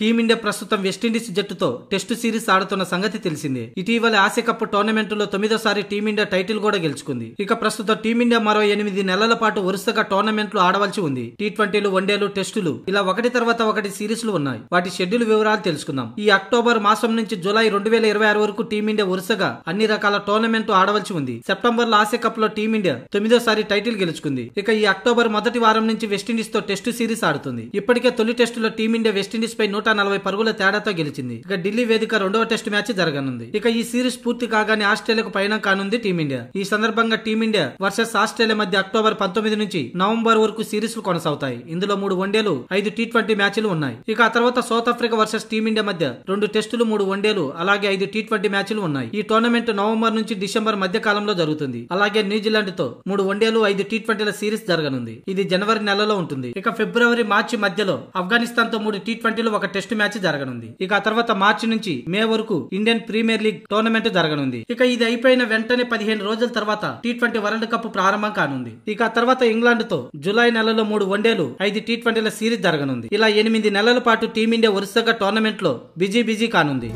Team India ప్రస్తుతం West Indies జట్టుతో test series ఆడుతున్న సంగతి తెలిసిందే. ఇటీవల ఆసియా కప్ టోర్నమెంటులో 9వ టీమిండియా టైటిల్ కూడా గెలుచుకుంది. ఇక ప్రస్తుతం టీమిండియా మరో 8 నెలల పాటు వరుసగా టోర్నమెంట్లు ఆడవలసి ఉంది. టీ20లు, వన్డేలు, టెస్టులు ఇలా ఒకటి తర్వాత ఒకటి సిరీస్లు ఉన్నాయి. వాటి షెడ్యూల్ వివరాలు తెలుసుకుందాం. ఈ అక్టోబర్ మాసం నుంచి జూలై 2026 వరకు టీమిండియా వరుసగా అన్ని రకాల టోర్నమెంట్ ఆడవలసి ఉంది. సెప్టెంబర్ లో ఆసియా కప్ లో టీమిండియా 9వ టైటిల్ గెలుచుకుంది. ఇక ఈ అక్టోబర్ మొదటి వారం నుంచి వెస్టిండీస్ తో టెస్టు సిరీస్ ఆడుతుంది. ఇప్పటికే తొలి టెస్టులో టీమిండియా వెస్టిండీస్ పై 140 పరుగుల తేడాతో గెలిచింది. ఇక ఢిల్లీ వేదిక 2వ టెస్టు మ్యాచ్ జరగనుంది. ఇక ఈ సిరీస్ పూర్తి కాగానే ఆస్ట్రేలియాకు పయనం కానుంది టీమిండియా. ఈ సందర్భంగా టీమిండియా వర్సెస్ ఆస్ట్రేలియా మధ్య అక్టోబర్ 19 నుంచి నవంబర్ వరకు సిరీస్లు కొనసాగుతాయి. ఇందులో 3 వన్డేలు, 5 టీ20 మ్యాచ్లు ఉన్నాయి. ఇక ఆ తర్వాత సౌత్ ఆఫ్రికా వర్సెస్ టీమిండియా మధ్య 2 టెస్టులు, 3 వన్డేలు, అలాగే 5 టీ20 మ్యాచ్లు ఉన్నాయి. ఈ టోర్నమెంట్ నవంబర్ నుంచి డిసెంబర్ మధ్య కాలంలో జరుగుతుంది. అలాగే న్యూజిలాండ్ తో 3 వన్డేలు, 5 టీ20ల సిరీస్ జరగనుంది. ఇది జనవరి నెలలో ఉంటుంది. ఇక ఫిబ్రవరి, మార్చి మధ్యలో ఆఫ్ఘనిస్తాన్ తో 3 టీ20లు, 1 టెస్టు మ్యాచ్ జరగనుంది. ఇక ఆ తర్వాత మార్చి నుంచి మే వరకు ఇండియన్ ప్రీమియర్ లీగ్ టోర్నమెంట్ జరగనుంది. ఇక ఇది అయిపోయిన వెంటనే 15 రోజుల తర్వాత టీ20 వరల్డ్ కప్ ప్రారంభం కానుంది. ఇక ఆ తర్వాత ఇంగ్లాండ్ తో జూలై నెలలో 3 వన్డేలు, 5 టీ20ల సిరీస్ జరగనుంది. ఇలా 8 నెలల పాటు టీమిండియా వరుసగా టోర్నమెంట్ లో బిజీ కానుంది.